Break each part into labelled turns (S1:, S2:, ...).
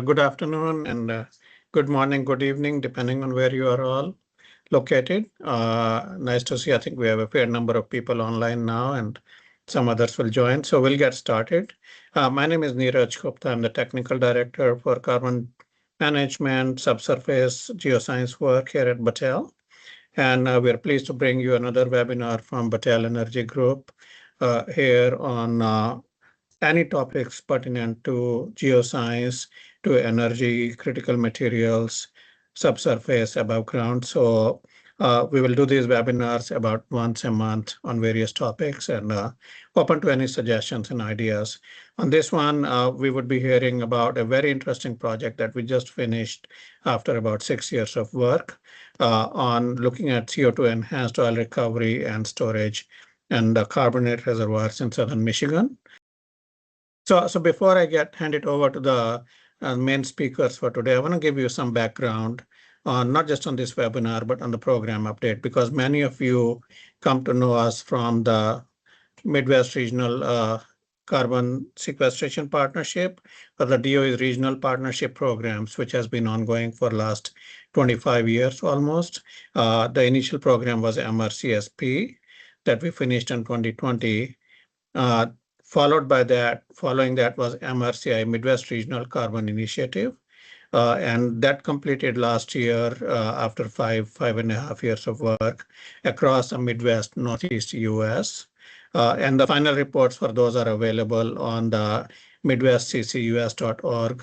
S1: Good afternoon and good morning, good evening, depending on where you are all located. Nice to see. I think we have a fair number of people online now and some others will join. So we'll get started. My name is Neeraj Gupta. I'm the Technical Director for Carbon Management, Subsurface Geoscience work here at Battelle. And we're pleased to bring you another webinar from Battelle Energy Group here on any topics pertinent to geoscience, to energy, critical materials, subsurface, above ground. So we will do these webinars about once a month on various topics and open to any suggestions and ideas. On this one, we would be hearing about a very interesting project that we just finished after about 6 years of work on looking at CO2 enhanced oil recovery and storage and carbonate reservoirs in Southern Michigan. So before I hand it over to the main speakers for today, I want to give you some background on not just on this webinar, but on the program update, because many of you come to know us from the Midwest Regional Carbon Sequestration Partnership or the DOE's Regional Partnership Programs, which has been ongoing for the last 25 years almost. The initial program was MRCSP that we finished in 2020. Following that was MRCI, Midwest Regional Carbon Initiative. And that completed last year after five and a half years of work across the Midwest, Northeast US. And the final reports for those are available on the midwestccus.org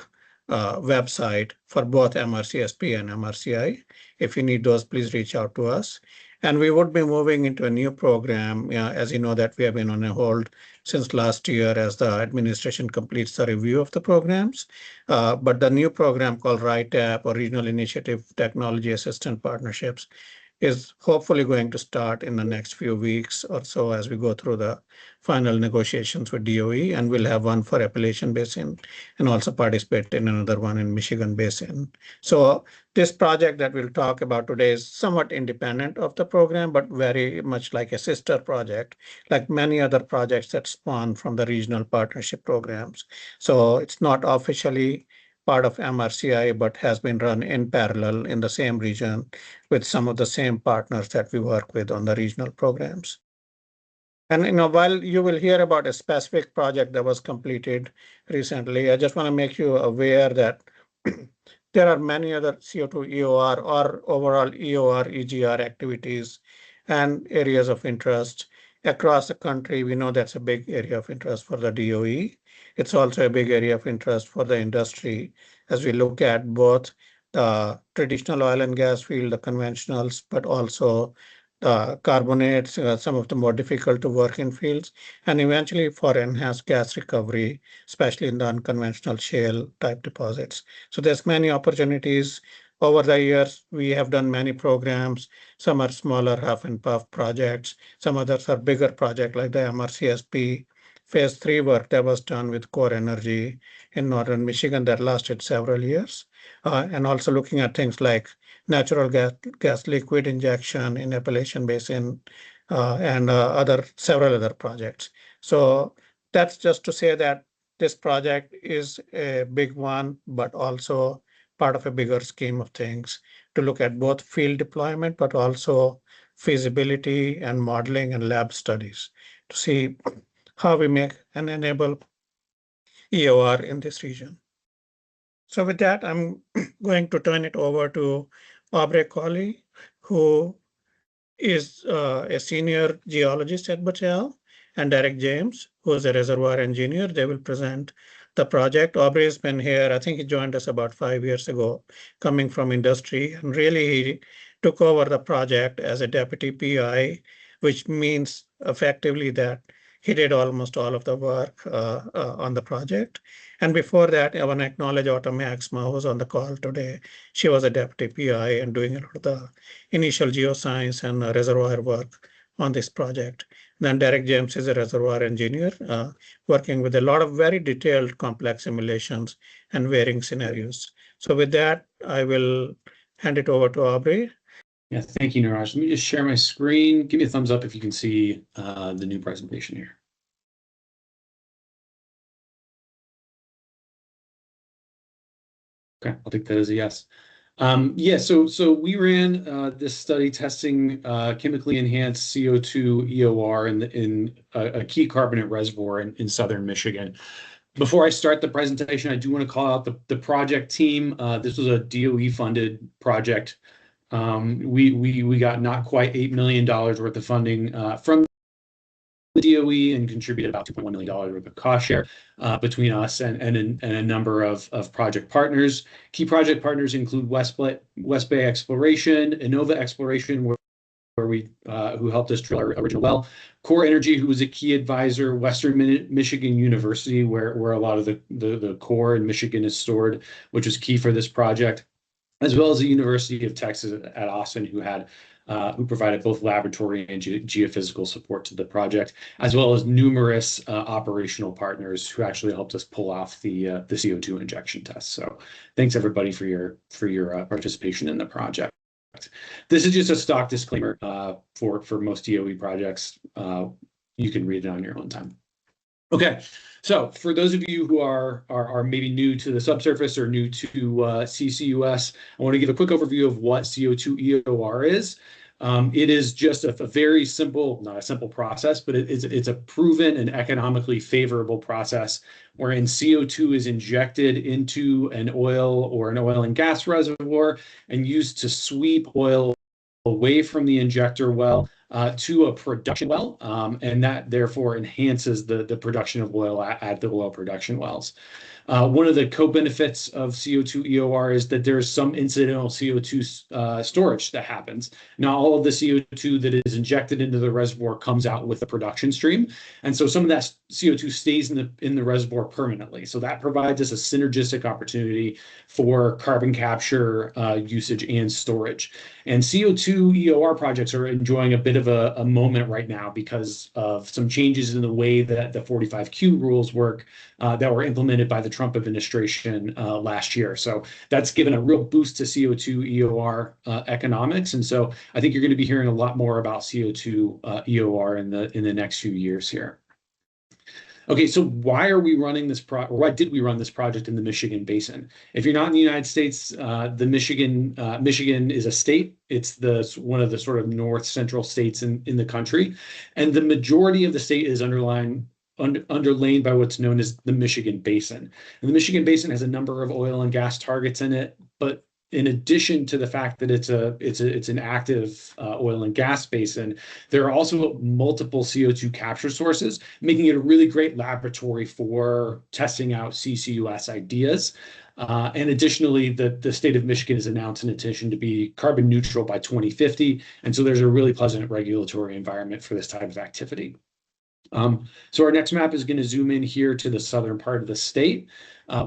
S1: website for both MRCSP and MRCI. If you need those, please reach out to us. And we would be moving into a new program, as you know, that we have been on a hold since last year as the administration completes the review of the programs. But the new program called RITAP, or Regional Initiative Technology Assistance Partnerships, is hopefully going to start in the next few weeks or so as we go through the final negotiations with DOE, and we'll have one for Appalachian Basin and also participate in another one in Michigan Basin. So this project that we'll talk about today is somewhat independent of the program, but very much like a sister project, like many other projects that spawn from the regional partnership programs. So it's not officially part of MRCI, but has been run in parallel in the same region with some of the same partners that we work with on the regional programs. And while you will hear about a specific project that was completed recently, I just want to make you aware that there are many other CO₂-EOR or overall EOR, EGR activities and areas of interest across the country. We know that's a big area of interest for the DOE. It's also a big area of interest for the industry as we look at both the traditional oil and gas field, the conventionals, but also carbonates, some of the more difficult to work in fields, and eventually for enhanced gas recovery, especially in the unconventional shale type deposits. So there's many opportunities. Over the years, we have done many programs. Some are smaller half and puff projects. Some others are bigger projects like the MRCSP Phase 3 work that was done with Core Energy in Northern Michigan that lasted several years. And also looking at things like natural gas liquid injection in Appalachian Basin and several other projects. So that's just to say that this project is a big one, but also part of a bigger scheme of things to look at both field deployment, but also feasibility and modeling and lab studies to see how we make and enable EOR in this region. So with that, I'm going to turn it over to Aubrey Colley, who is a senior geologist at Battelle, and Derek James, who is a reservoir engineer. They will present the project. Aubrey has been here. I think he joined us about 5 years ago, coming from industry, and really he took over the project as a deputy PI, which means effectively that he did almost all of the work on the project. And before that, I want to acknowledge Autumn Maxma, who's on the call today. She was a deputy PI and doing a lot of the initial geoscience and reservoir work on this project. Then Derek James is a reservoir engineer working with a lot of very detailed complex simulations and varying scenarios. So with that, I will hand it over to Aubrey.
S2: Yeah, thank you, Neeraj. Let me just share my screen. Give me a thumbs up if you can see the new presentation here. Okay, I'll take that as a yes. Yeah, so we ran this study testing chemically enhanced CO₂-EOR in a key carbonate reservoir in southern Michigan. Before I start the presentation, I do want to call out the project team. This was a DOE-funded project. We got not quite $8 million worth of funding from the DOE and contributed about $2.1 million worth of cost share between us and a number of project partners. Key project partners include West Bay Exploration, Innova Exploration, where we who helped us drill our original well, Core Energy, who was a key advisor, Western Michigan University, where a lot of the core in Michigan is stored, which was key for this project, as well as the University of Texas at Austin, who provided both laboratory and geophysical support to the project, as well as numerous operational partners who actually helped us pull off the CO₂ injection test. So thanks everybody for your participation in the project. This is just a stock disclaimer for most DOE projects. You can read it on your own time. Okay, so for those of you who are maybe new to the subsurface or new to CCUS, I want to give a quick overview of what CO₂-EOR is. It is just a very simple, not a simple process, but it's a proven and economically favorable process wherein CO₂ is injected into an oil or an oil and gas reservoir and used to sweep oil away from the injector well to a production well, and that therefore enhances the production of oil at the oil production wells. One of the co-benefits of CO₂-EOR is that there's some incidental CO₂ storage that happens. Not all of the CO₂ that is injected into the reservoir comes out with the production stream, and so some of that CO₂ stays in the reservoir permanently. So that provides us a synergistic opportunity for carbon capture, usage, and storage. And CO₂-EOR projects are enjoying a bit of a moment right now because of some changes in the way that the 45Q rules work that were implemented by the Trump administration last year. So that's given a real boost to CO₂-EOR economics. And so I think you're going to be hearing a lot more about CO₂-EOR in the next few years here. Okay, so why are we running this why did we run this project in the Michigan Basin? If you're not in the United States, the Michigan is a state. It's one of the sort of north central states in the country, and the majority of the state is underlain by what's known as the Michigan Basin. And the Michigan Basin has a number of oil and gas targets in it, but in addition to the fact that it's an active oil and gas basin, there are also multiple CO₂ capture sources, making it a really great laboratory for testing out CCUS ideas. And additionally, the state of Michigan has announced an intention to be carbon neutral by 2050. And so there's a really pleasant regulatory environment for this type of activity. So our next map is going to zoom in here to the southern part of the state,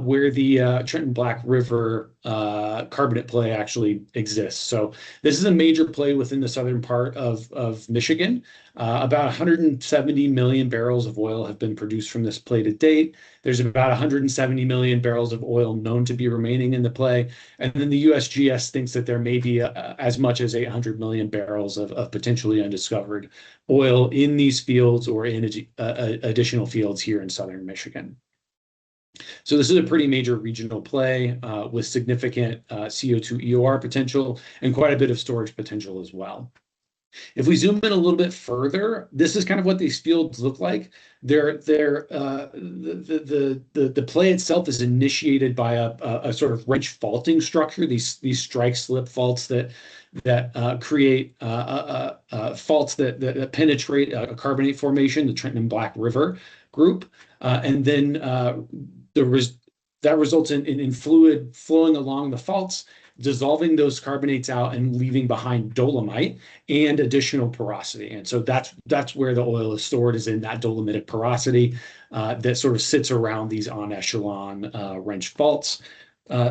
S2: where the Trenton-Black River carbonate play actually exists. So this is a major play within the southern part of Michigan. About 170 million barrels of oil have been produced from this play to date. There's about 170 million barrels of oil known to be remaining in the play. And then the USGS thinks that there may be as much as 800 million barrels of potentially undiscovered oil in these fields or in additional fields here in southern Michigan. So this is a pretty major regional play with significant CO₂-EOR potential and quite a bit of storage potential as well. If we zoom in a little bit further, this is kind of what these fields look like. The play itself is initiated by a sort of wrench faulting structure. These strike slip faults that create faults that penetrate a carbonate formation, the Trenton-Black River group, and then that results in fluid flowing along the faults, dissolving those carbonates out and leaving behind dolomite and additional porosity. And so that's where the oil is stored, is in that dolomitic porosity that sort of sits around these en echelon wrench faults.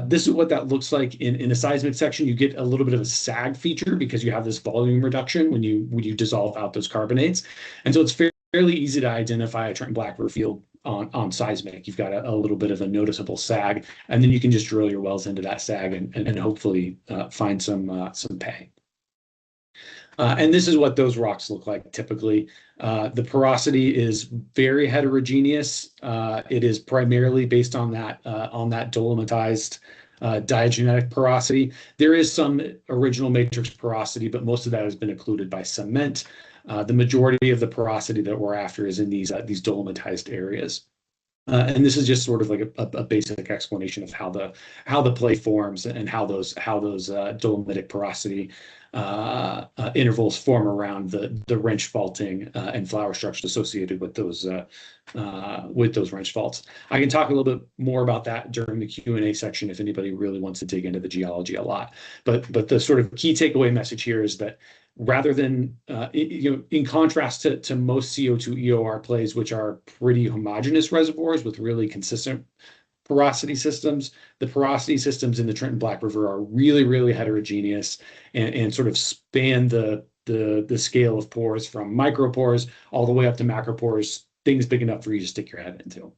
S2: This is what that looks like in a seismic section. You get a little bit of a sag feature because you have this volume reduction when you dissolve out those carbonates. And so it's fairly easy to identify a Trenton-Black River field on seismic. You've got a little bit of a noticeable sag, and then you can just drill your wells into that sag and hopefully find some pay. And this is what those rocks look like typically. The porosity is very heterogeneous. It is primarily based on that dolomitized diagenetic porosity. There is some original matrix porosity, but most of that has been occluded by cement. The majority of the porosity that we're after is in these dolomitized areas. And this is just sort of like a basic explanation of how the play forms and how those dolomitic porosity intervals form around the wrench faulting and flower structures associated with those wrench faults. I can talk a little bit more about that during the Q&A section if anybody really wants to dig into the geology a lot. But the sort of key takeaway message here is that rather than, in contrast to most CO₂-EOR plays, which are pretty homogeneous reservoirs with really consistent porosity systems, the porosity systems in the Trenton-Black River are really, really heterogeneous and sort of span the scale of pores from micropores all the way up to macropores, things big enough for you to stick your head into.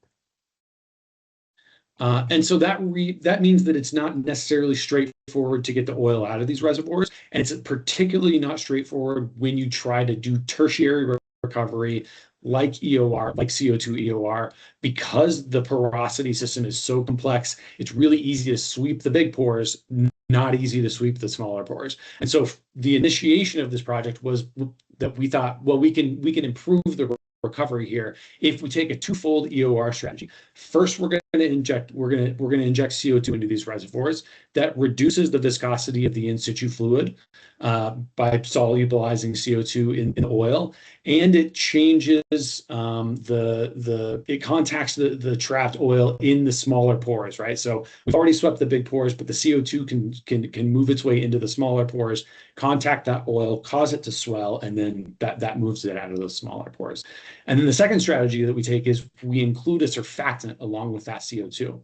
S2: And so that means that it's not necessarily straightforward to get the oil out of these reservoirs, and it's particularly not straightforward when you try to do tertiary recovery like EOR, like CO₂-EOR, because the porosity system is so complex. It's really easy to sweep the big pores, not easy to sweep the smaller pores. And so the initiation of this project was that we thought, well, we can improve the recovery here if we take a twofold EOR strategy. First, we're going to inject CO₂ into these reservoirs. That reduces the viscosity of the in situ fluid by solubilizing CO₂ in oil, and it changes it contacts the trapped oil in the smaller pores, right? So we've already swept the big pores, but the CO₂ can move its way into the smaller pores, contact that oil, cause it to swell, and then that moves it out of those smaller pores. And then the second strategy that we take is we include a surfactant along with that CO₂.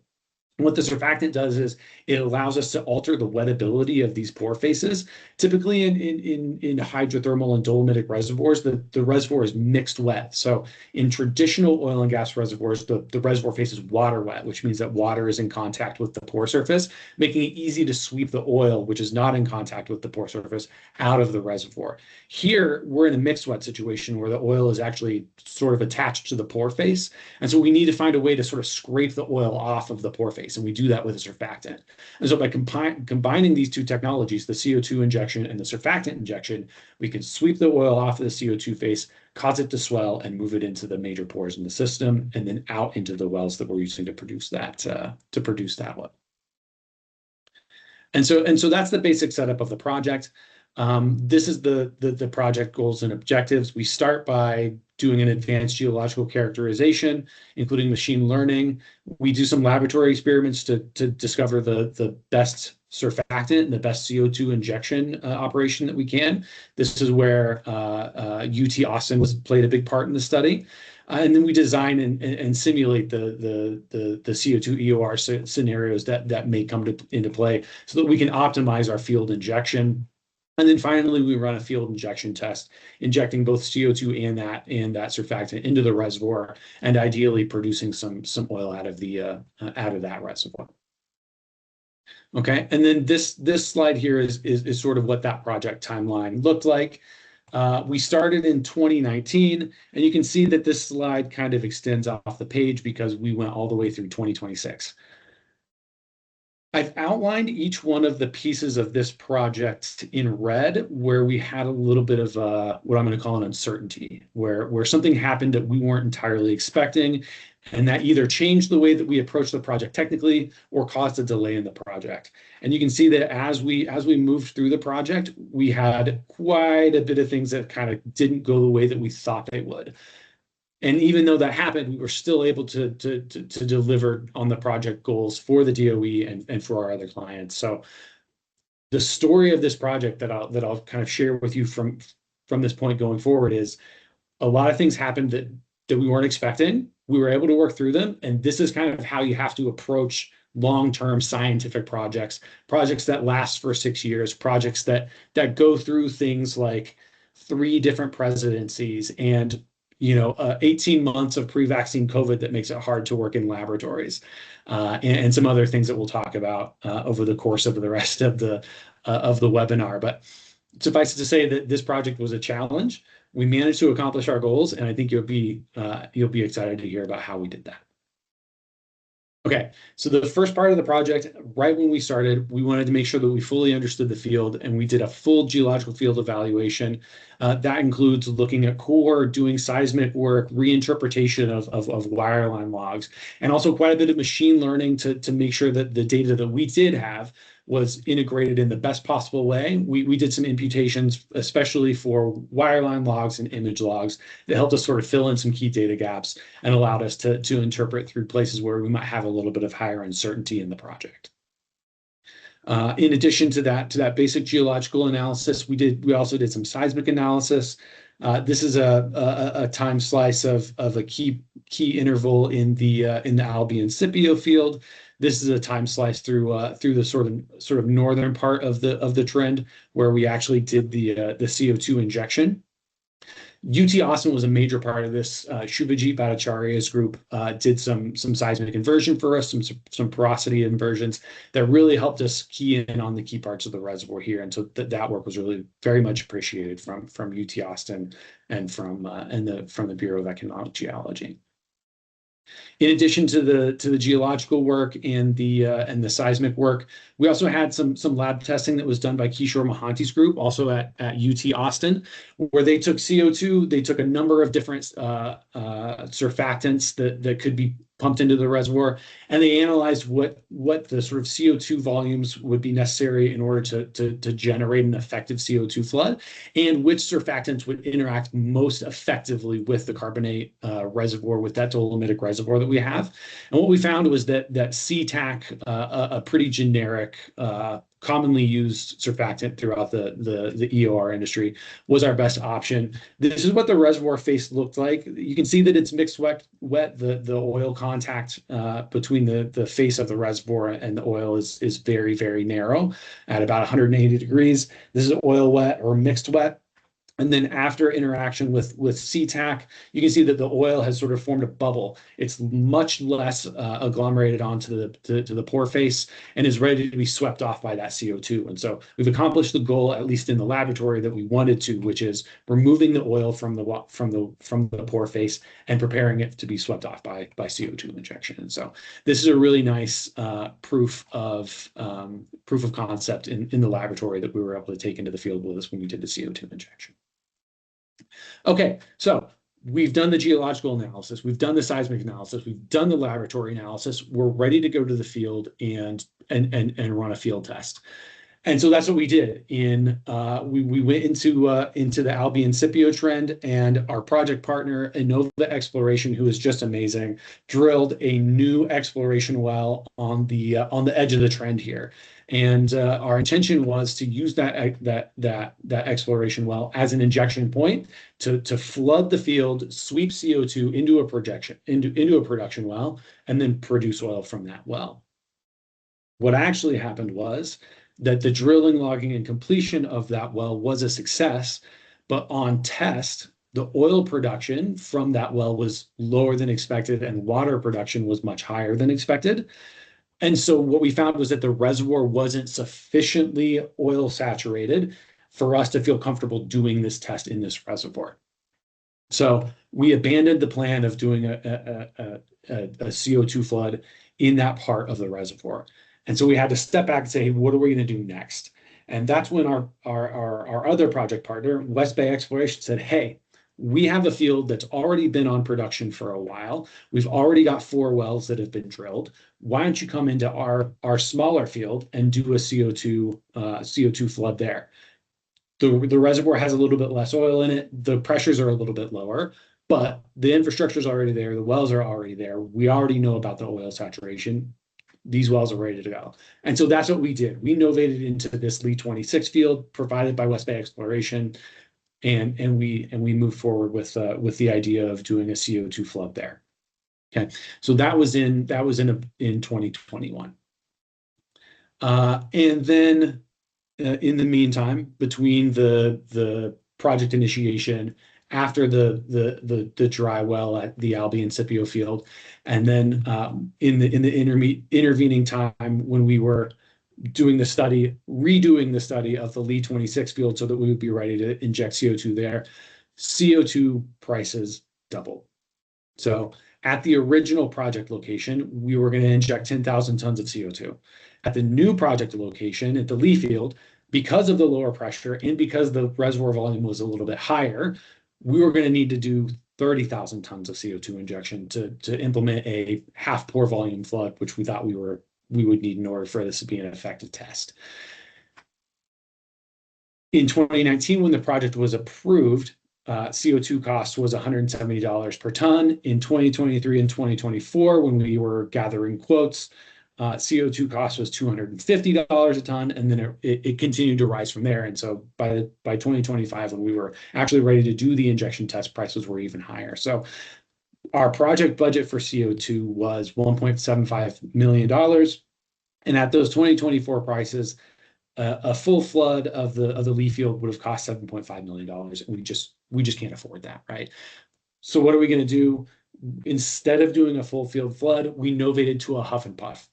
S2: What the surfactant does is it allows us to alter the wettability of these pore faces. Typically in hydrothermal and dolomitic reservoirs, the reservoir is mixed wet. So in traditional oil and gas reservoirs, the reservoir face is water wet, which means that water is in contact with the pore surface, making it easy to sweep the oil, which is not in contact with the pore surface, out of the reservoir. Here, we're in a mixed wet situation where the oil is actually sort of attached to the pore face. And so we need to find a way to sort of scrape the oil off of the pore face. And we do that with a surfactant. And so by combining these two technologies, the CO₂ injection and the surfactant injection, we can sweep the oil off of the CO₂ face, cause it to swell, and move it into the major pores in the system, and then out into the wells that we're using to produce that oil. And so that's the basic setup of the project. This is the project goals and objectives. We start by doing an advanced geological characterization, including machine learning. We do some laboratory experiments to discover the best surfactant and the best CO₂ injection operation that we can. This is where UT Austin played a big part in the study. And then we design and simulate the CO₂-EOR scenarios that may come into play so that we can optimize our field injection. And then finally, we run a field injection test, injecting both CO₂ and that surfactant into the reservoir, and ideally producing some oil out of that reservoir. Okay, and then this slide here is sort of what that project timeline looked like. We started in 2019, and you can see that this slide kind of extends off the page because we went all the way through 2026. I've outlined each one of the pieces of this project in red where we had a little bit of what I'm going to call an uncertainty, where something happened that we weren't entirely expecting, and that either changed the way that we approached the project technically or caused a delay in the project. And you can see that as we moved through the project, we had quite a bit of things that kind of didn't go the way that we thought they would. And even though that happened, we were still able to deliver on the project goals for the DOE and for our other clients. So the story of this project that I'll kind of share with you from this point going forward is a lot of things happened that we weren't expecting. We were able to work through them, and this is kind of how you have to approach long-term scientific projects that last for 6 years, projects that go through things like 3 different presidencies and 18 months of pre-vaccine COVID that makes it hard to work in laboratories, and some other things that we'll talk about over the course of the rest of the webinar. But suffice it to say that this project was a challenge. We managed to accomplish our goals, and I think you'll be excited to hear about how we did that. Okay, so the first part of the project, right when we started, we wanted to make sure that we fully understood the field, and we did a full geological field evaluation. That includes looking at core, doing seismic work, reinterpretation of wireline logs, and also quite a bit of machine learning to make sure that the data that we did have was integrated in the best possible way. We did some imputations, especially for wireline logs and image logs, that helped us sort of fill in some key data gaps and allowed us to interpret through places where we might have a little bit of higher uncertainty in the project. In addition to that basic geological analysis, we also did some seismic analysis. This is a time slice of a key interval in the Albion Scipio field. This is a time slice through the sort of northern part of the trend where we actually did the CO2 injection. UT Austin was a major part of this. Shubhajit Bhattacharya's group did some seismic inversion for us, some porosity inversions that really helped us key in on the key parts of the reservoir here. And so that work was really very much appreciated from UT Austin and from the Bureau of Economic Geology. In addition to the geological work and the seismic work, we also had some lab testing that was done by Kishore Mohanty's group, also at UT Austin, where they took CO2, they took a number of different surfactants that could be pumped into the reservoir, and they analyzed what the sort of CO2 volumes would be necessary in order to generate an effective CO2 flood, and which surfactants would interact most effectively with the carbonate reservoir, with that dolomitic reservoir that we have. And what we found was that CTAC, a pretty generic, commonly used surfactant throughout the EOR industry, was our best option. This is what the reservoir face looked like. You can see that it's mixed wet. The oil contact between the face of the reservoir and the oil is very, very narrow at about 180 degrees. This is oil wet or mixed wet. And then after interaction with CTAC, you can see that the oil has sort of formed a bubble. It's much less agglomerated onto the pore face and is ready to be swept off by that CO2. And so we've accomplished the goal, at least in the laboratory, that we wanted to, which is removing the oil from the pore face and preparing it to be swept off by CO2 injection. And so this is a really nice proof of concept in the laboratory that we were able to take into the field with us when we did the CO2 injection. Okay, so we've done the geological analysis, we've done the seismic analysis, we've done the laboratory analysis. We're ready to go to the field and run a field test. And so that's what we did. We went into the Albion Scipio trend, and our project partner, Innova Exploration, who is just amazing, drilled a new exploration well on the edge of the trend here. And our intention was to use that exploration well as an injection point to flood the field, sweep CO2 into a production well, and then produce oil from that well. What actually happened was that the drilling, logging, and completion of that well was a success, but on test, the oil production from that well was lower than expected, and water production was much higher than expected. And so what we found was that the reservoir wasn't sufficiently oil saturated for us to feel comfortable doing this test in this reservoir. So we abandoned the plan of doing a CO2 flood in that part of the reservoir. And so we had to step back and say, hey, what are we going to do next? And that's when our other project partner, West Bay Exploration, said, hey, we have a field that's already been on production for a while. We've already got 4 wells that have been drilled. Why don't you come into our smaller field and do a CO2 flood there? The reservoir has a little bit less oil in it. The pressures are a little bit lower, but the infrastructure is already there. The wells are already there. We already know about the oil saturation. These wells are ready to go. And so that's what we did. We novated into this Lee 26 field provided by West Bay Exploration. And we moved forward with the idea of doing a CO2 flood there. Okay, so that was in 2021. And then in the meantime, between the project initiation, after the dry well at the Albion Scipio field, and then in the intervening time when we were redoing the study of the Lee 26 field so that we would be ready to inject CO2 there, CO2 prices doubled. So At the original project location, we were going to inject 10,000 tons of CO2. At the new project location, at the Lee field, because of the lower pressure and because the reservoir volume was a little bit higher, we were going to need to do 30,000 tons of CO2 injection to implement a half pour volume flood, which we thought we would need in order for this to be an effective test. In 2019, when the project was approved, CO2 cost was $170 per ton. In 2023 and 2024, when we were gathering quotes, CO2 cost was $250 a ton, and then it continued to rise from there. And so by 2025, when we were actually ready to do the injection test, prices were even higher. So our project budget for CO2 was $1.75 million. And at those 2024 prices, a full flood of the Lee field would have cost $7.5 million. And we just can't afford that, right? So what are we going to do? Instead of doing a full field flood, we novated to a huff and puff.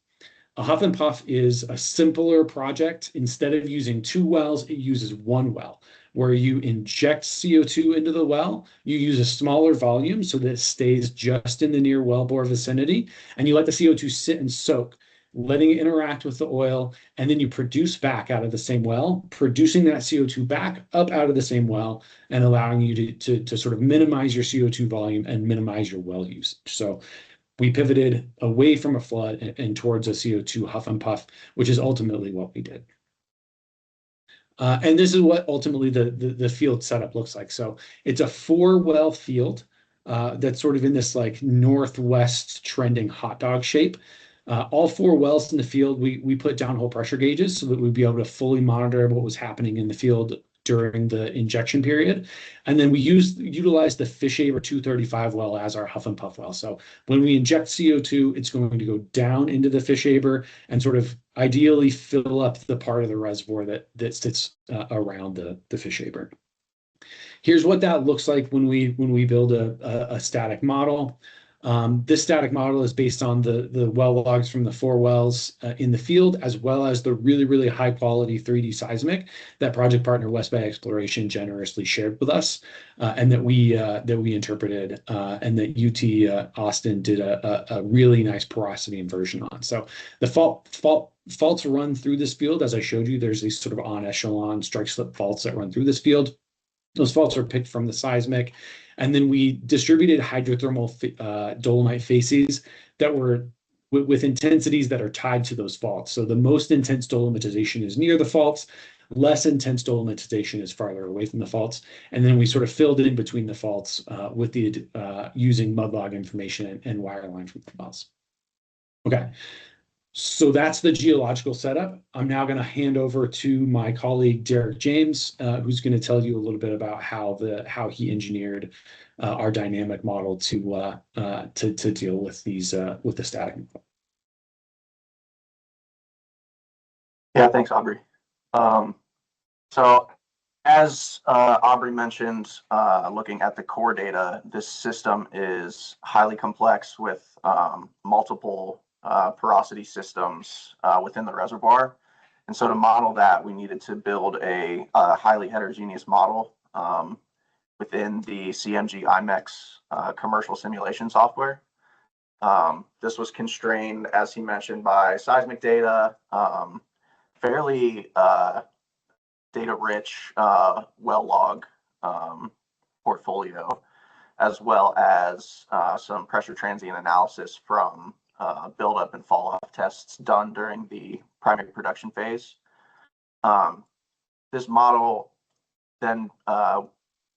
S2: A huff and puff is a simpler project. Instead of using 2 wells, it uses 1 well, where you inject CO2 into the well. You use a smaller volume so that it stays just in the near wellbore vicinity, and you let the CO2 sit and soak, letting it interact with the oil, and then you produce back out of the same well, producing that CO2 back up out of the same well, and allowing you to sort of minimize your CO2 volume and minimize your well usage. So we pivoted away from a flood and towards a CO2 huff and puff, which is ultimately what we did. And this is what ultimately the field setup looks like. So it's a 4-well field that's sort of in this like northwest trending hot dog shape. All 4 wells in the field, we put downhole pressure gauges so that we'd be able to fully monitor what was happening in the field during the injection period. And then we utilized the Fishaber 235 well as our huff and puff well. So when we inject CO2, it's going to go down into the Fishaber and sort of ideally fill up the part of the reservoir that sits around the Fishaber. Here's what that looks like when we build a static model. This static model is based on the well logs from the 4 wells in the field, as well as the really, really high quality 3D seismic that project partner West Bay Exploration generously shared with us, and that we interpreted, and that UT Austin did a really nice porosity inversion on. So the faults run through this field. As I showed you, there's these sort of on echelon strike slip faults that run through this field. Those faults are picked from the seismic. And then we distributed hydrothermal dolomite facies that were with intensities that are tied to those faults. So the most intense dolomitization is near the faults, less intense dolomitization is farther away from the faults. And then we sort of filled in between the faults with the using mud log information and wireline from the wells. Okay. So that's the geological setup. I'm now going to hand over to my colleague Derek James, who's going to tell you a little bit about how he engineered our dynamic model to deal with these with the static.
S3: Yeah, thanks, Aubrey. So as Aubrey mentioned, looking at the core data, this system is highly complex with multiple porosity systems within the reservoir. And so to model that, we needed to build a highly heterogeneous model within the CMG IMEX commercial simulation software. This was constrained, as he mentioned, by seismic data, fairly data-rich well log portfolio, as well as some pressure transient analysis from buildup and fall-off tests done during the primary production phase. This model, then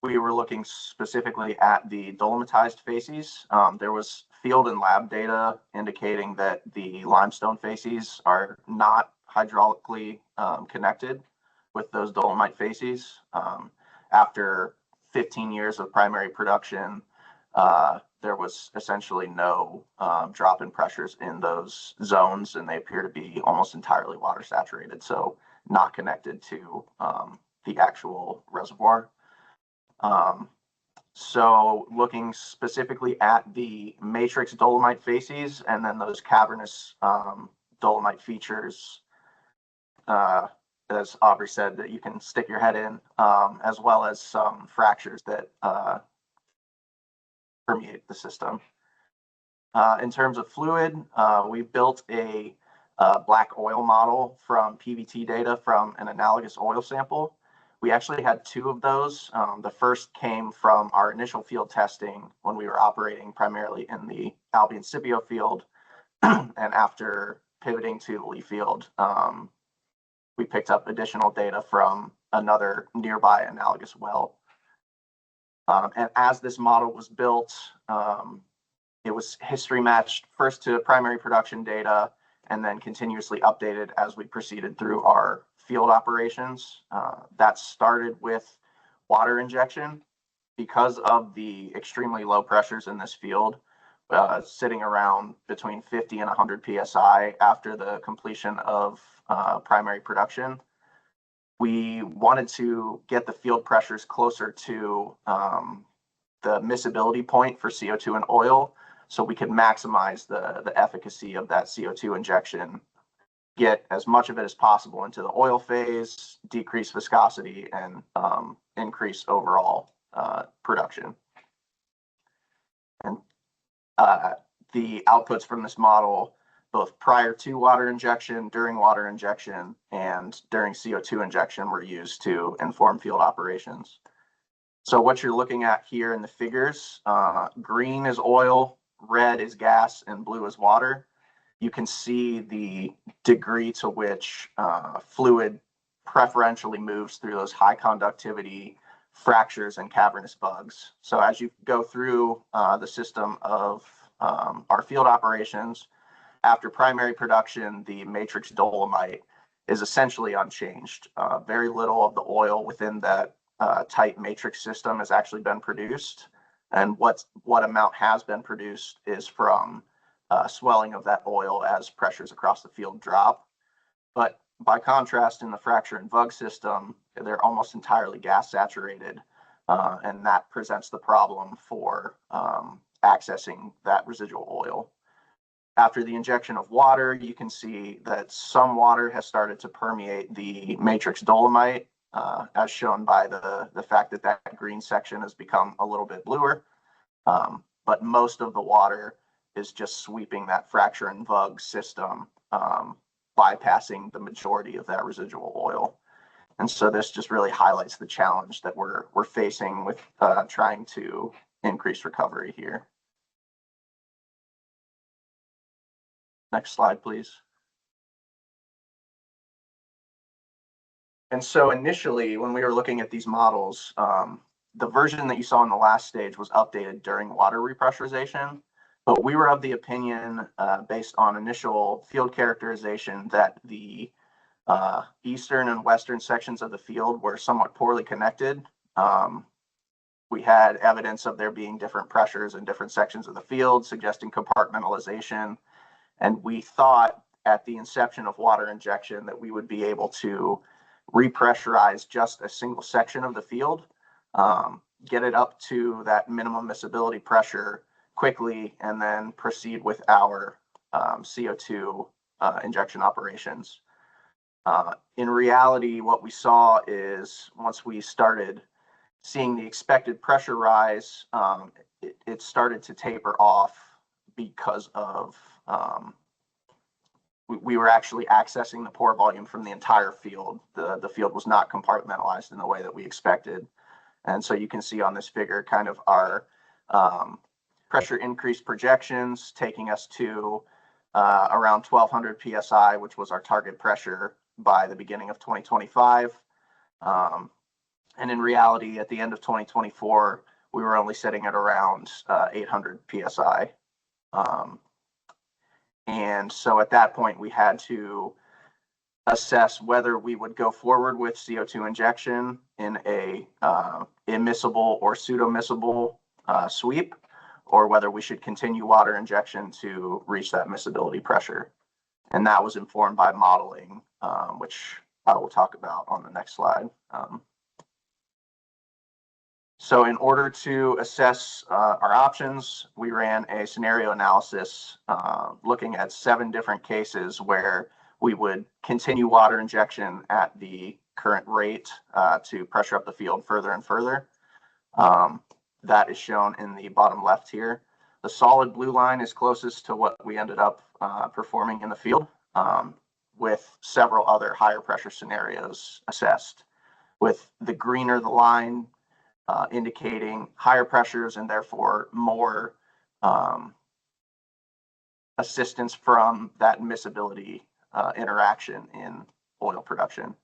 S3: we were looking specifically at the dolomitized facies. There was field and lab data indicating that the limestone facies are not hydraulically connected with those dolomite facies. After 15 years of primary production, there was essentially no drop in pressures in those zones, and they appear to be almost entirely water saturated, so not connected to the actual reservoir. So looking specifically at the matrix dolomite facies and then those cavernous dolomite features, as Aubrey said, that you can stick your head in, as well as some fractures that permeate the system. In terms of fluid, we built a black oil model from PVT data from an analogous oil sample. We actually had two of those. The first came from our initial field testing when we were operating primarily in the Albion Scipio field. And after pivoting to the Lee field, we picked up additional data from another nearby analogous well. And as this model was built, it was history matched first to primary production data and then continuously updated as we proceeded through our field operations. That started with water injection. Because of the extremely low pressures in this field, sitting around between 50 and 100 psi after the completion of primary production, we wanted to get the field pressures closer to the miscibility point for CO2 and oil, so we could maximize the efficacy of that CO2 injection, get as much of it as possible into the oil phase, decrease viscosity, and increase overall production. And the outputs from this model, both prior to water injection, during water injection, and during CO2 injection, were used to inform field operations. So what you're looking at here in the figures, green is oil, red is gas, and blue is water. You can see the degree to which fluid preferentially moves through those high conductivity fractures and cavernous bugs. So as you go through the system of our field operations, after primary production, the matrix dolomite is essentially unchanged. Very little of the oil within that tight matrix system has actually been produced. And what amount has been produced is from swelling of that oil as pressures across the field drop. But by contrast, in the fracture and vug system, they're almost entirely gas saturated, and that presents the problem for accessing that residual oil. After the injection of water, you can see that some water has started to permeate the matrix dolomite, as shown by the fact that that green section has become a little bit bluer. But most of the water is just sweeping that fracture and vug system, bypassing the majority of that residual oil. And so this just really highlights the challenge that we're facing with trying to increase recovery here. Next slide, please. And so initially, when we were looking at these models, the version that you saw in the last stage was updated during water repressurization. But we were of the opinion, based on initial field characterization, that the eastern and western sections of the field were somewhat poorly connected. We had evidence of there being different pressures in different sections of the field, suggesting compartmentalization. And we thought at the inception of water injection that we would be able to repressurize just a single section of the field, get it up to that minimum miscibility pressure quickly, and then proceed with our CO2 injection operations. In reality, what we saw is once we started seeing the expected pressure rise, it started to taper off because of we were actually accessing the pore volume from the entire field. The field was not compartmentalized in the way that we expected. And so you can see on this figure kind of our pressure increase projections, taking us to around 1200 psi, which was our target pressure by the beginning of 2025. And in reality, at the end of 2024, we were only sitting at around 800 psi. And so at that point, we had to assess whether we would go forward with CO2 injection in a immiscible or pseudo-miscible sweep, or whether we should continue water injection to reach that miscibility pressure. And that was informed by modeling, which I will talk about on the next slide. So in order to assess our options, we ran a scenario analysis looking at 7 different cases where we would continue water injection at the current rate to pressure up the field further and further. That is shown in the bottom left here. The solid blue line is closest to what we ended up performing in the field, with several other higher pressure scenarios assessed, with the greener the line indicating higher pressures and therefore more assistance from that miscibility interaction in oil production.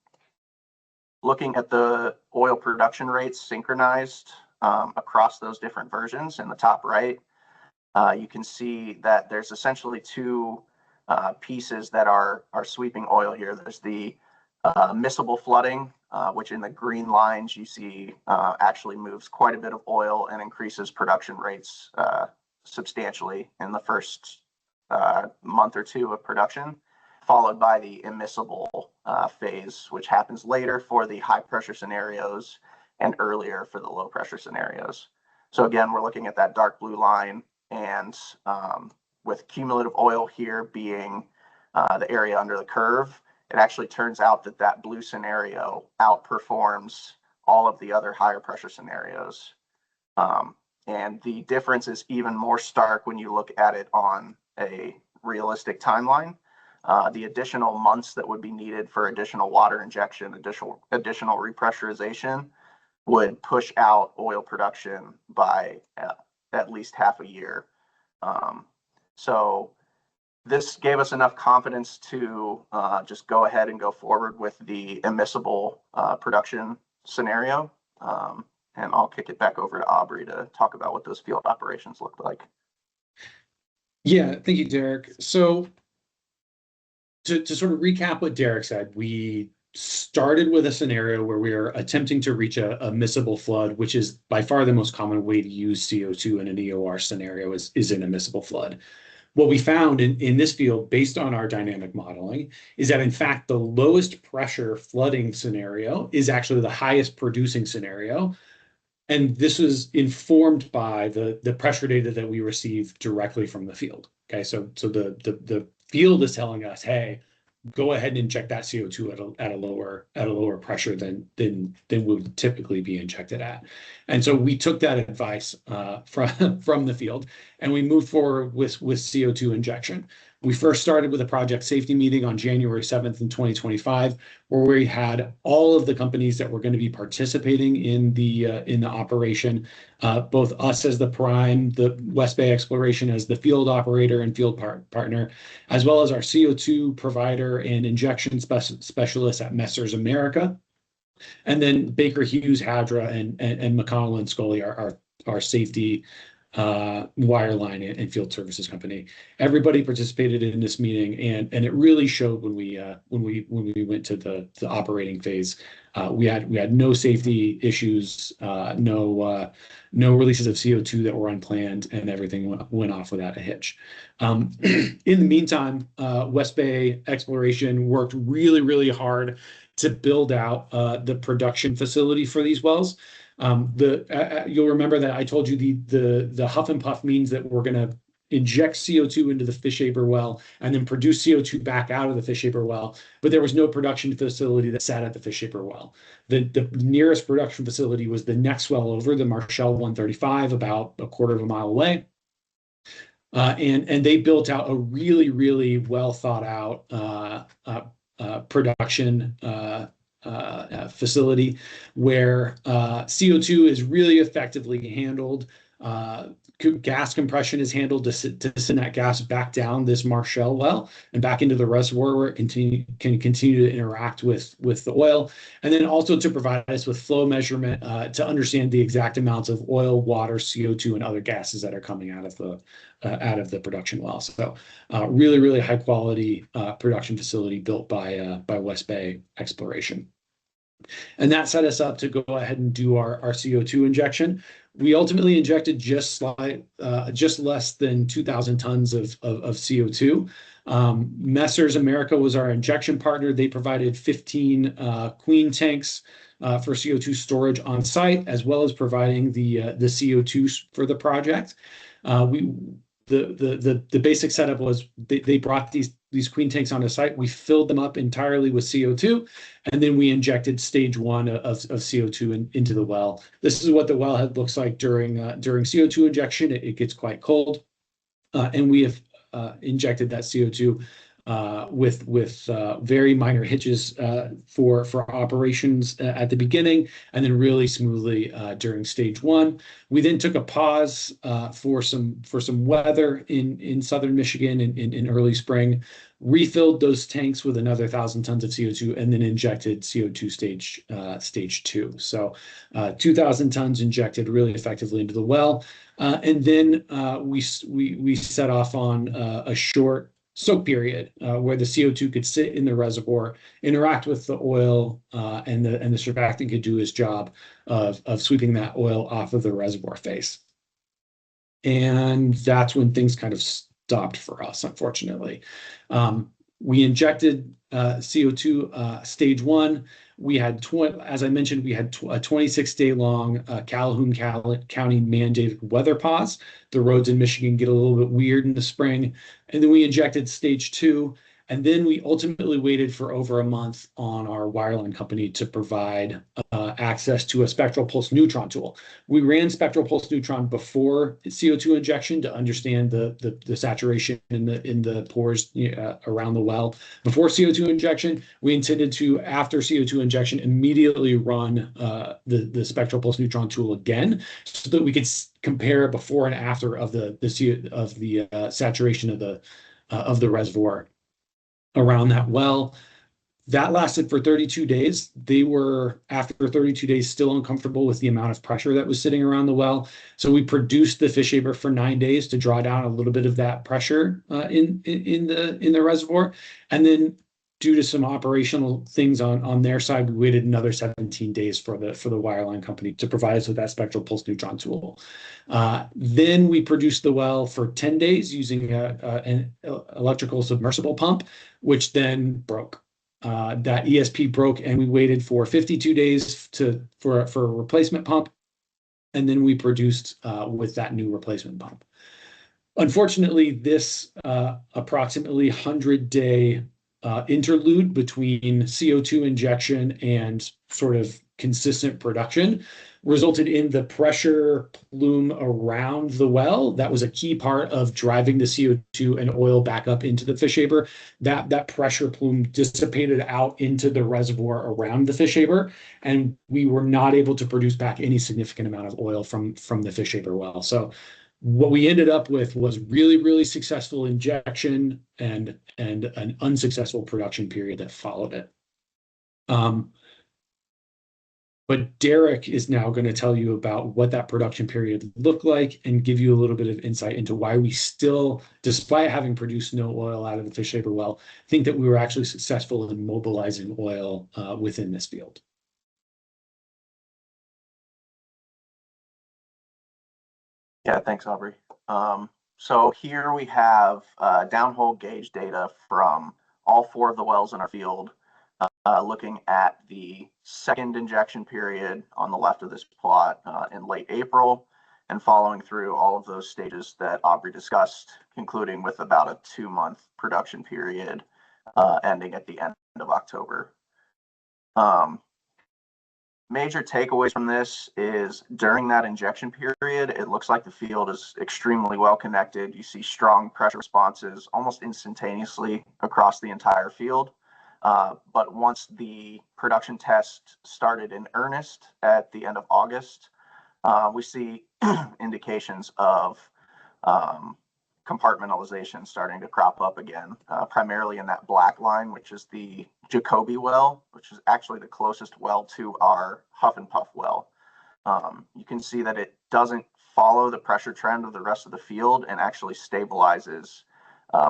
S3: Looking at the oil production rates synchronized across those different versions in the top right, you can see that there's essentially two pieces that are sweeping oil here. There's the miscible flooding, which in the green lines you see actually moves quite a bit of oil and increases production rates substantially in the first month or two of production, followed by the immiscible phase, which happens later for the high pressure scenarios and earlier for the low pressure scenarios. So again, we're looking at that dark blue line, and with cumulative oil here being the area under the curve, it actually turns out that that blue scenario outperforms all of the other higher pressure scenarios. And the difference is even more stark when you look at it on a realistic timeline. The additional months that would be needed for additional water injection, additional repressurization would push out oil production by at least half a year. So this gave us enough confidence to just go ahead and go forward with the immiscible production scenario. And I'll kick it back over to Aubrey to talk about what those field operations look like.
S2: Yeah, thank you, Derek. So to sort of recap what Derek said, we started with a scenario where we are attempting to reach a miscible flood, which is by far the most common way to use CO2 in an EOR scenario is an immiscible flood. What we found in this field, based on our dynamic modeling, is that in fact, the lowest pressure flooding scenario is actually the highest producing scenario. And this was informed by the pressure data that we received directly from the field. Okay, so the field is telling us, hey, go ahead and inject that CO2 at a lower pressure than would typically be injected at. And so we took that advice from the field, and we moved forward with CO2 injection. We first started with a project safety meeting on January 7th in 2025, where we had all of the companies that were going to be participating in the operation, both us as the prime, the West Bay Exploration as the field operator and field partner, as well as our CO2 provider and injection specialist at Messrs America, and then Baker Hughes, Hadra, and McConnell and Scully, our safety wireline and field services company. Everybody participated in this meeting, and it really showed when we went to the operating phase. We had no safety issues, no releases of CO2 that were unplanned, and everything went off without a hitch. In the meantime, West Bay Exploration worked really hard to build out the production facility for these wells. You'll remember that I told you the huff and puff means that we're going to inject CO2 into the Fishaber well and then produce CO2 back out of the Fishaber well, but there was no production facility that sat at the Fishaber well. The nearest production facility was the next well over, the Marshall 135, about a quarter of a mile away. And they built out a really well thought out production facility where CO2 is really effectively handled. Gas compression is handled to send that gas back down this Marshall well and back into the reservoir where it can continue to interact with the oil, and then also to provide us with flow measurement to understand the exact amounts of oil, water, CO2, and other gases that are coming out of the production well. So really high quality production facility built by West Bay Exploration. And that set us up to go ahead and do our CO2 injection. We ultimately injected just less than 2,000 tons of CO2. Messrs America was our injection partner. They provided 15 queen tanks for CO2 storage on site, as well as providing the CO2 for the project. the basic setup was they brought these queen tanks onto site. We filled them up entirely with CO2, and then we injected stage 1 of CO2 into the well. This is what the wellhead looks like during CO2 injection. It gets quite cold, and we have injected that CO2 with very minor hitches for operations at the beginning, and then really smoothly during stage 1. We then took a pause for some weather in southern Michigan in early spring, refilled those tanks with another 1,000 tons of CO2, and then injected CO2 stage 2. So 2,000 tons injected really effectively into the well, and then we set off on a short soak period where the CO2 could sit in the reservoir, interact with the oil, and the surfactant could do its job of sweeping that oil off of the reservoir face. And that's when things kind of stopped for us, unfortunately. We injected CO2 stage 1. We had, as I mentioned, we had a 26-day long Calhoun County mandated weather pause. The roads in Michigan get a little bit weird in the spring. And then we injected stage 2. And then we ultimately waited for over a month on our wireline company to provide access to a spectral pulse neutron tool. We ran spectral pulse neutron before CO2 injection to understand the saturation in the pores around the well. Before CO2 injection, we intended to, after CO2 injection, immediately run the spectral pulse neutron tool again, so that we could compare before and after of the saturation of the reservoir around that well. That lasted for 32 days. They were, after 32 days, still uncomfortable with the amount of pressure that was sitting around the well. So we produced the fish shaver for 9 days to draw down a little bit of that pressure in the reservoir. And then, due to some operational things on their side, we waited another 17 days for the wireline company to provide us with that spectral pulse neutron tool. Then we produced the well for 10 days using an electrical submersible pump, which then broke. That ESP broke, and we waited for 52 days for a replacement pump, and then we produced with that new replacement pump. Unfortunately, this approximately 100-day interlude between CO2 injection and sort of consistent production resulted in the pressure plume around the well. That was a key part of driving the CO2 and oil back up into the fish shaver. That pressure plume dissipated out into the reservoir around the fish shaver, and we were not able to produce back any significant amount of oil from the fish shaver well. So what we ended up with was really, really successful injection and an unsuccessful production period that followed it. But Derek is now going to tell you about what that production period looked like and give you a little bit of insight into why we still, despite having produced no oil out of the fish shaver well, think that we were actually successful in mobilizing oil within this field.
S3: Yeah, thanks, Aubrey. So here we have downhole gauge data from all 4 of the wells in our field, looking at the second injection period on the left of this plot in late April, and following through all of those stages that Aubrey discussed, concluding with about a 2-month production period ending at the end of October. Major takeaways from this is during that injection period, it looks like the field is extremely well connected. You see strong pressure responses almost instantaneously across the entire field. But once the production test started in earnest at the end of August, we see indications of compartmentalization starting to crop up again, primarily in that black line, which is the Jacoby well, which is actually the closest well to our Huff and Puff well. You can see that it doesn't follow the pressure trend of the rest of the field and actually stabilizes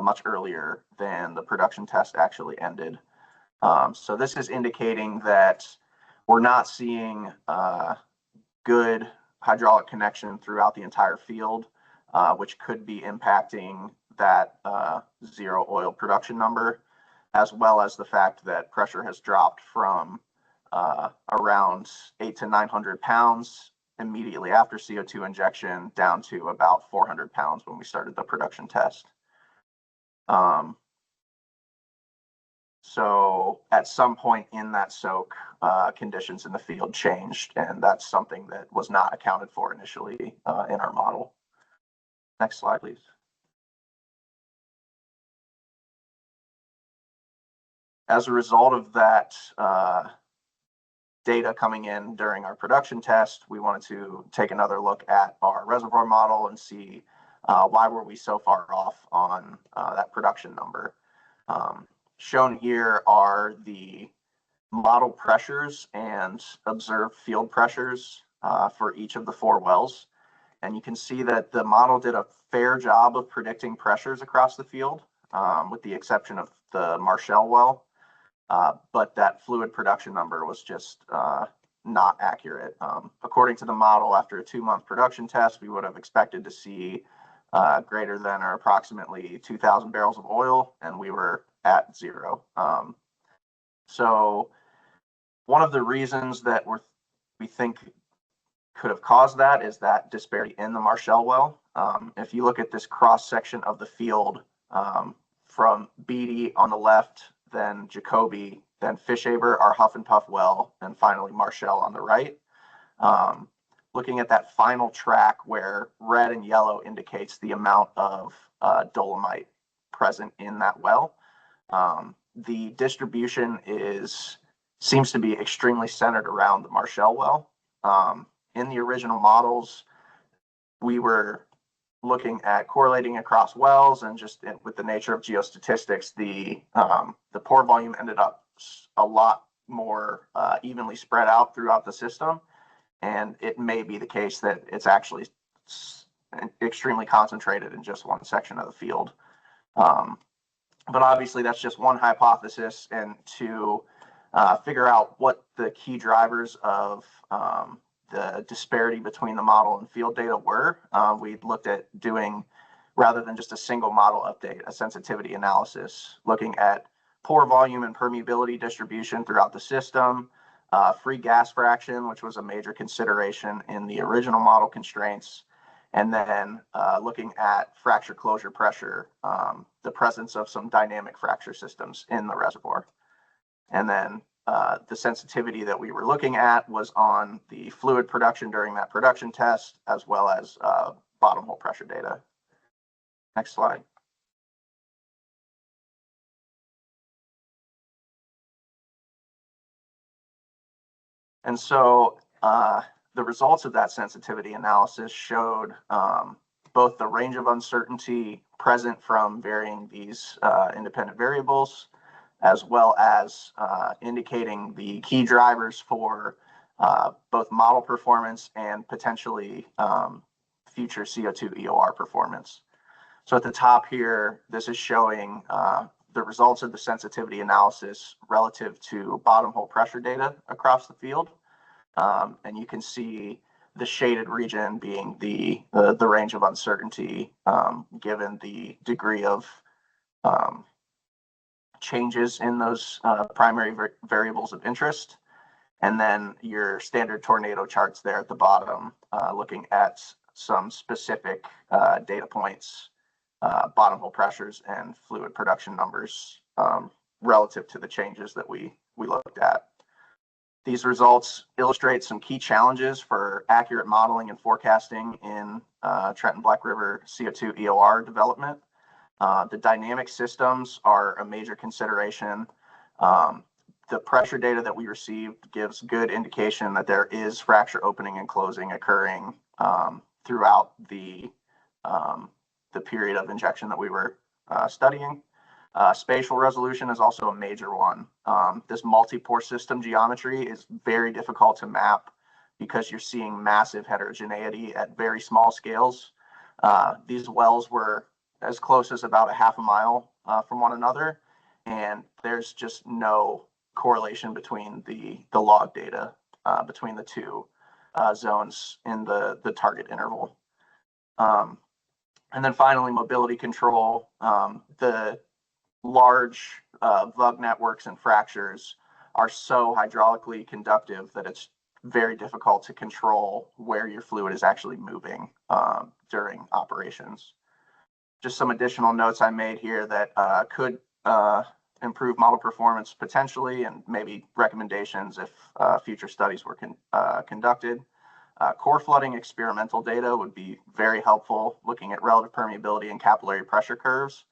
S3: much earlier than the production test actually ended. So this is indicating that we're not seeing good hydraulic connection throughout the entire field, which could be impacting that 0 oil production number, as well as the fact that pressure has dropped from around 800 to 900 pounds immediately after CO2 injection down to about 400 pounds when we started the production test. So at some point in that soak, conditions in the field changed, and that's something that was not accounted for initially in our model. Next slide, please. As a result of that data coming in during our production test, we wanted to take another look at our reservoir model and see why were we so far off on that production number. Shown here are the model pressures and observed field pressures for each of the 4 wells. And you can see that the model did a fair job of predicting pressures across the field, with the exception of the Marshall well. But that fluid production number was just not accurate. According to the model, after a 2-month production test, we would have expected to see greater than or approximately 2,000 barrels of oil, and we were at 0. So one of the reasons that we think could have caused that is that disparity in the Marshall well. If you look at this cross section of the field, from Beatty on the left, then Jacoby, then Fishaber, our Huff and Puff well, and finally Marshall on the right. Looking at that final track where red and yellow indicates the amount of dolomite present in that well, the distribution seems to be extremely centered around the Marshall well. In the original models, we were looking at correlating across wells, and just with the nature of geostatistics, the pore volume ended up a lot more evenly spread out throughout the system. And it may be the case that it's actually extremely concentrated in just one section of the field. But obviously that's just one hypothesis, and to figure out what the key drivers of the disparity between the model and field data were, we looked at doing, rather than just a single model update, a sensitivity analysis, looking at pore volume and permeability distribution throughout the system, free gas fraction, which was a major consideration in the original model constraints, and then looking at fracture closure pressure, the presence of some dynamic fracture systems in the reservoir. And then the sensitivity that we were looking at was on the fluid production during that production test, as well as bottom hole pressure data. Next slide. And so the results of that sensitivity analysis showed both the range of uncertainty present from varying these independent variables, as well as indicating the key drivers for both model performance and potentially future CO₂-EOR performance. So at the top here, this is showing the results of the sensitivity analysis relative to bottom hole pressure data across the field. And you can see the shaded region being the range of uncertainty, given the degree of changes in those primary variables of interest. And then your standard tornado charts there at the bottom, looking at some specific data points, bottom hole pressures and fluid production numbers relative to the changes that we looked at. These results illustrate some key challenges for accurate modeling and forecasting in Trenton-Black River CO₂-EOR development. The dynamic systems are a major consideration. The pressure data that we received gives good indication that there is fracture opening and closing occurring throughout the period of injection that we were studying. Spatial resolution is also a major one. This multi-pore system geometry is very difficult to map because you're seeing massive heterogeneity at very small scales. These wells were as close as about a half a mile from one another, and there's just no correlation between the log data between the two zones in the target interval. And then finally, mobility control. The large vug networks and fractures are so hydraulically conductive that it's very difficult to control where your fluid is actually moving during operations. Just some additional notes I made here that could improve model performance potentially, and maybe recommendations if future studies were conducted. Core flooding experimental data would be very helpful, looking at relative permeability and capillary pressure curves,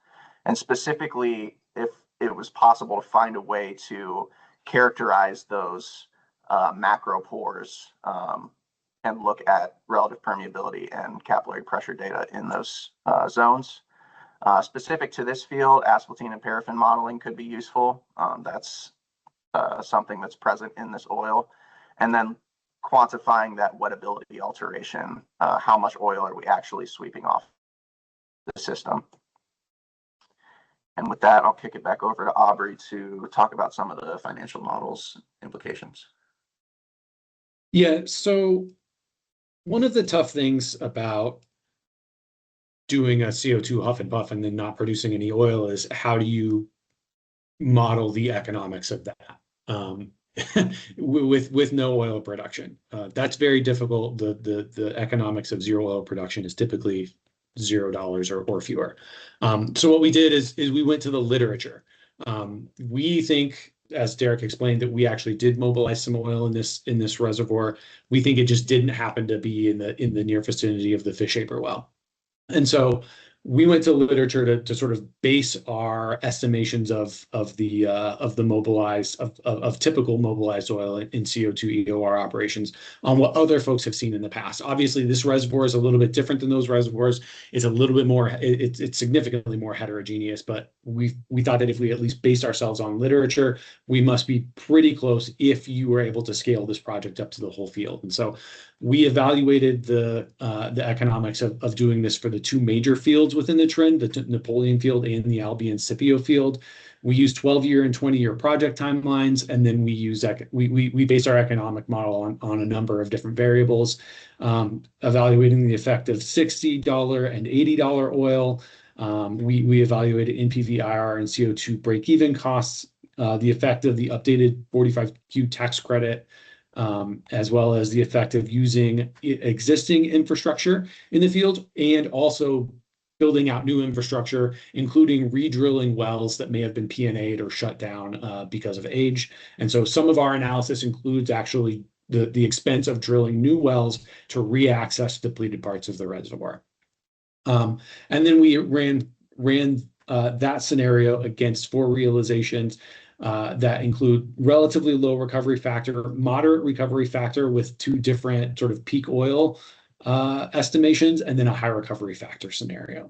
S3: and specifically if it was possible to find a way to characterize those macro pores and look at relative permeability and capillary pressure data in those zones. Specific to this field, asphaltene and paraffin modeling could be useful. That's something that's present in this oil. And then quantifying that wettability alteration, how much oil are we actually sweeping off the system? And with that, I'll kick it back over to Aubrey to talk about some of the financial models implications.
S2: Yeah, so one of the tough things about doing a CO2 huff and puff and then not producing any oil is how do you model the economics of that with no oil production? That's very difficult. The economics of zero oil production is typically $0 or fewer. So what we did is we went to the literature. We think, as Derek explained, that we actually did mobilize some oil in this reservoir. We think it just didn't happen to be in the near vicinity of the fish shaper well. And so we went to literature to sort of base our estimations of the mobilized of typical mobilized oil in CO₂-EOR operations on what other folks have seen in the past. Obviously, this reservoir is a little bit different than those reservoirs. It's a little bit more, it's significantly more heterogeneous, but we thought that if we at least based ourselves on literature, we must be pretty close if you were able to scale this project up to the whole field. And so we evaluated the economics of doing this for the two major fields within the trend, the Napoleon field and the Albion Scipio field. We used 12-year and 20-year project timelines, and then we based our economic model on a number of different variables, evaluating the effect of $60 and $80 oil. We evaluated NPV, IRR, and CO2 break-even costs, the effect of the updated 45Q tax credit, as well as the effect of using existing infrastructure in the field and also building out new infrastructure, including re-drilling wells that may have been P&A'd or shut down because of age. And so some of our analysis includes actually the expense of drilling new wells to re-access depleted parts of the reservoir. And then we ran that scenario against 4 realizations that include relatively low recovery factor, moderate recovery factor with 2 different sort of peak oil estimations, and then a high recovery factor scenario.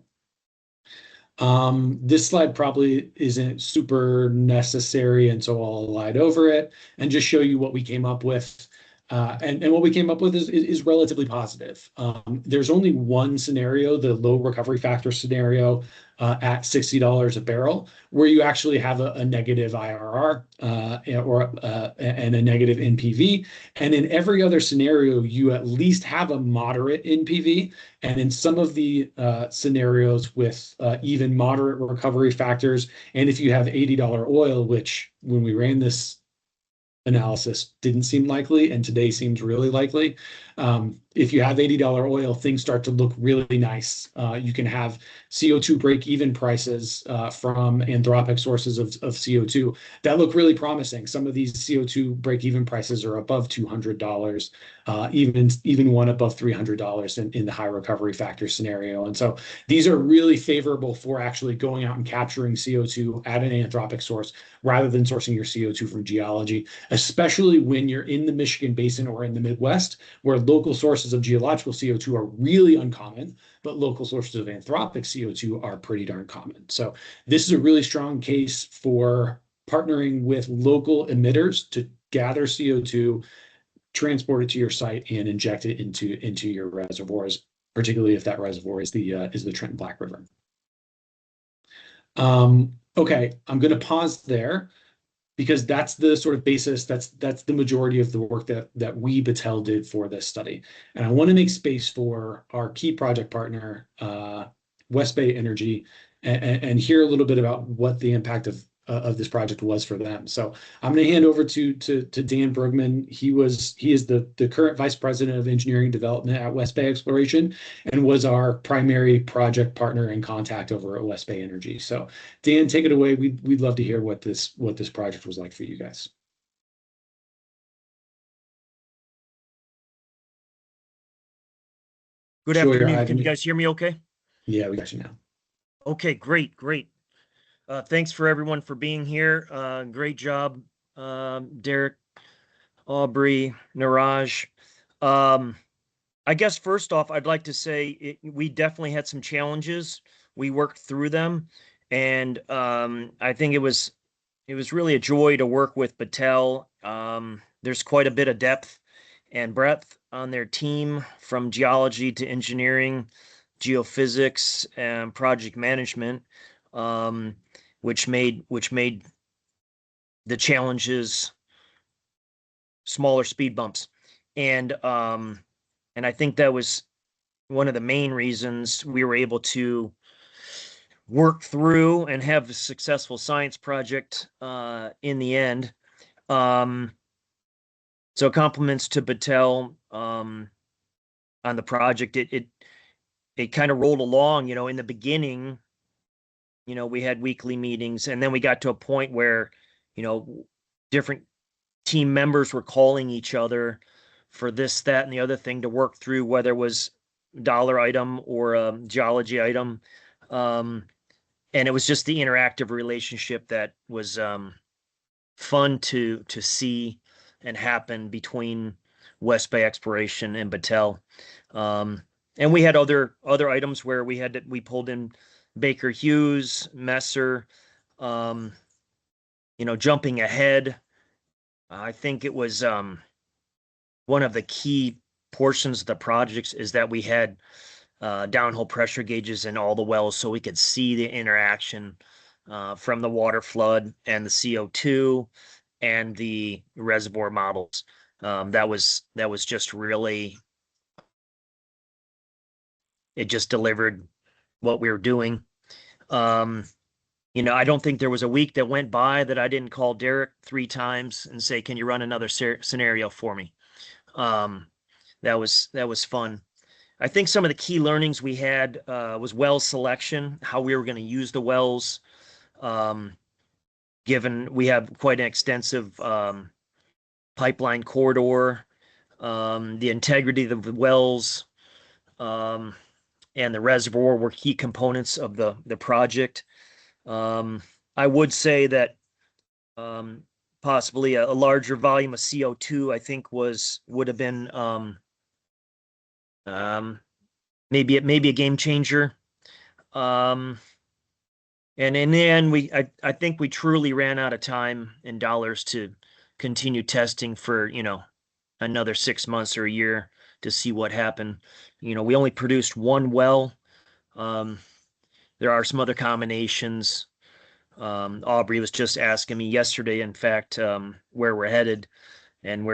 S2: This slide probably isn't super necessary, and so I'll slide over it and just show you what we came up with. And what we came up with is relatively positive. There's only one scenario, the low recovery factor scenario at $60 a barrel, where you actually have a negative IRR and a negative NPV. And in every other scenario, you at least have a moderate NPV. And in some of the scenarios with even moderate recovery factors, and if you have $80 oil, which when we ran this analysis didn't seem likely, and today seems really likely. If you have $80 oil, things start to look really nice. You can have CO2 break-even prices from anthropic sources of CO2 that look really promising. Some of these CO2 break-even prices are above $200, even one above $300 in the high recovery factor scenario. And so these are really favorable for actually going out and capturing CO2 at an anthropic source rather than sourcing your CO2 from geology, especially when you're in the Michigan Basin or in the Midwest, where local sources of geological CO2 are really uncommon, but local sources of anthropic CO2 are pretty darn common. So this is a really strong case for partnering with local emitters to gather CO2, transport it to your site, and inject it into your reservoirs, particularly if that reservoir is the Trenton-Black River. Okay, I'm going to pause there because that's the sort of basis, that's the majority of the work that we, Battelle, did for this study. And I want to make space for our key project partner, West Bay Energy, and hear a little bit about what the impact of this project was for them. So I'm going to hand over to Dan Bergman. He is the current vice president of engineering development at West Bay Exploration and was our primary project partner and contact over at West Bay Energy. So Dan, take it away. We'd love to hear what this project was like for you guys.
S4: Good afternoon. Can you guys hear me okay?
S2: Yeah, we got you now.
S4: Okay, great. Thanks for everyone for being here. Great job, Derek, Aubrey, Niraj. I guess first off, I'd like to say we definitely had some challenges. We worked through them, and I think it was really a joy to work with Battelle. There's quite a bit of depth and breadth on their team, from geology to engineering, geophysics, and project management, which made the challenges smaller speed bumps. And I think that was one of the main reasons we were able to work through and have a successful science project in the end. So compliments to Battelle on the project. It kind of rolled along, in the beginning, we had weekly meetings, and then we got to a point where, different team members were calling each other for this, that, and the other thing to work through, whether it was dollar item or a geology item. And it was just the interactive relationship that was fun to see and happen between West Bay Exploration and Battelle. And we had other items where we pulled in Baker Hughes, Messer, jumping ahead. I think it was one of the key portions of the projects is that we had downhole pressure gauges in all the wells, so we could see the interaction from the water flood and the CO2 and the reservoir models. That was just really, it just delivered what we were doing. I don't think there was a week that went by that I didn't call Derek 3 times and say, "Can you run another scenario for me?" That was fun. I think some of the key learnings we had was well selection, how we were going to use the wells, given we have quite an extensive pipeline corridor, the integrity of the wells, and the reservoir were key components of the project. I would say that possibly a larger volume of CO2, I think would have been maybe a game changer. And in the end, I think we truly ran out of time and dollars to continue testing for, another 6 months or a year to see what happened. We only produced 1 well. There are some other combinations. Aubrey was just asking me yesterday, in fact, where we're headed, and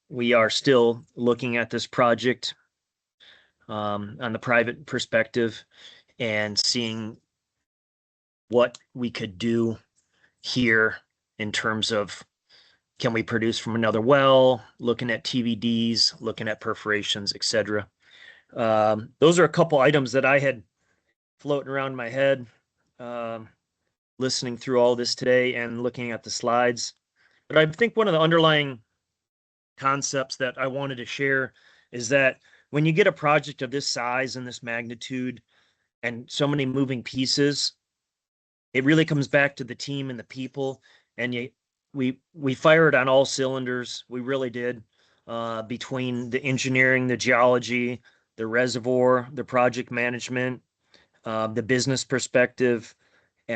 S4: we are still looking at this project on the private perspective and seeing what we could do here in terms of, can we produce from another well, looking at TVDs, looking at perforations, etc. Those are a couple items that I had floating around my head, listening through all this today and looking at the slides. But I think one of the underlying concepts that I wanted to share is that when you get a project of this size and this magnitude and so many moving pieces, it really comes back to the team and the people. And we fired on all cylinders. We really did, between the engineering, the geology, the reservoir, the project management, the business perspective. It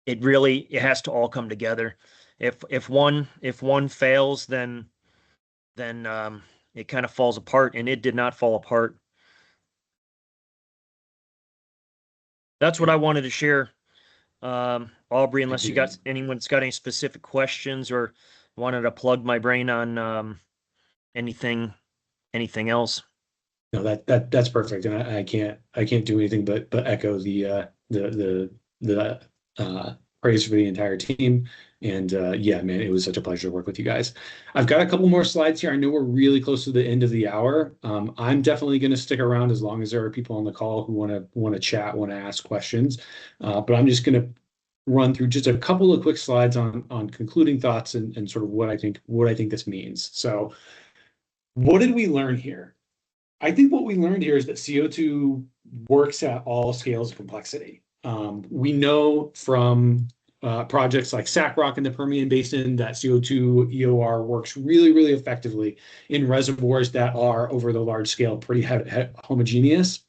S4: has to all come together. If one fails, then it kind of falls apart, and it did not fall apart. That's what I wanted to share. Aubrey, unless anyone's got any specific questions or wanted to plug my brain on anything else.
S2: No, that's perfect, and I can't do anything but echo the praise for the entire team. And yeah, man, it was such a pleasure to work with you guys. I've got a couple more slides here. I know we're really close to the end of the hour. I'm definitely going to stick around as long as there are people on the call who want to chat, want to ask questions. But I'm just going to run through just a couple of quick slides on concluding thoughts and sort of what I think this means. So, what did we learn here? I think what we learned here is that CO2 works at all scales of complexity. We know from projects like SACROC in the Permian Basin that CO₂-EOR works really, really effectively in reservoirs that are, over the large scale, pretty homogeneous.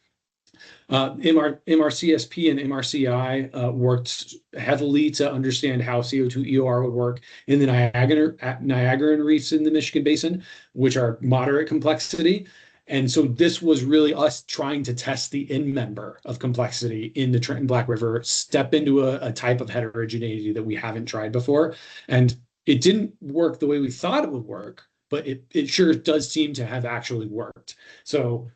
S2: MRCSP and MRCI worked heavily to understand how CO₂-EOR would work in the Niagaran reefs in the Michigan Basin, which are moderate complexity. And so this was really us trying to test the end member of complexity in the Trenton-Black River, step into a type of heterogeneity that we haven't tried before. And it didn't work the way we thought it would work, but it sure does seem to have actually worked. So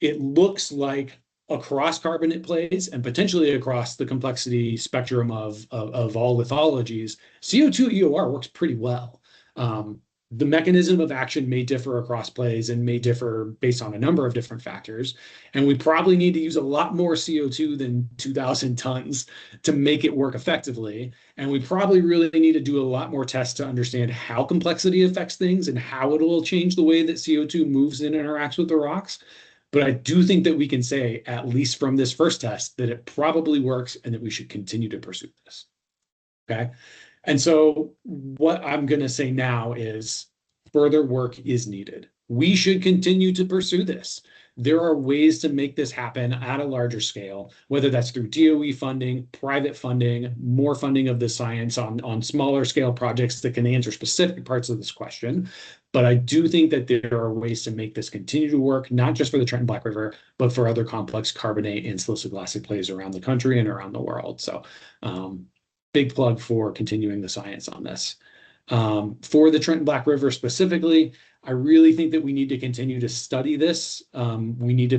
S2: it looks like across carbonate plays and potentially across the complexity spectrum of all lithologies, CO₂-EOR works pretty well. The mechanism of action may differ across plays and may differ based on a number of different factors. And we probably need to use a lot more CO2 than 2,000 tons to make it work effectively. And we probably really need to do a lot more tests to understand how complexity affects things and how it will change the way that CO2 moves and interacts with the rocks. But I do think that we can say, at least from this first test, that it probably works and that we should continue to pursue this. Okay. And so what I'm going to say now is further work is needed. We should continue to pursue this. There are ways to make this happen at a larger scale, whether that's through DOE funding, private funding, more funding of the science on smaller scale projects that can answer specific parts of this question. But I do think that there are ways to make this continue to work, not just for the Trenton-Black River, but for other complex carbonate and siliciclastic plays around the country and around the world. So big plug for continuing the science on this. For the Trenton-Black River specifically, I really think that we need to continue to study this. We need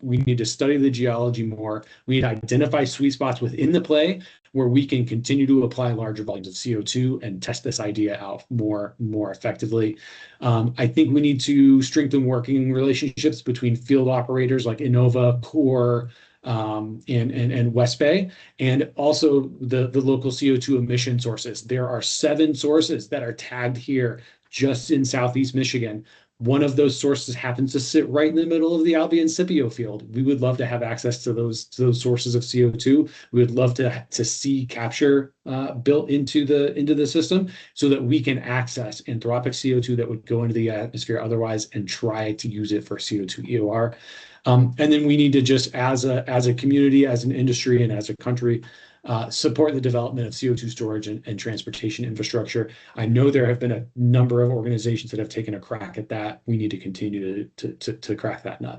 S2: to study the geology more. We need to identify sweet spots within the play where we can continue to apply larger volumes of CO2 and test this idea out more effectively. I think we need to strengthen working relationships between field operators like Innova, Core, and West Bay, and also the local CO2 emission sources. There are 7 sources that are tagged here just in Southeast Michigan. One of those sources happens to sit right in the middle of the Albion Scipio field. We would love to have access to those sources of CO2. We would love to see capture built into the system so that we can access anthropic CO2 that would go into the atmosphere otherwise and try to use it for CO₂-EOR. And then we need to just, as a community, as an industry, and as a country, support the development of CO2 storage and transportation infrastructure. I know there have been a number of organizations that have taken a crack at that. We need to continue to crack that nut.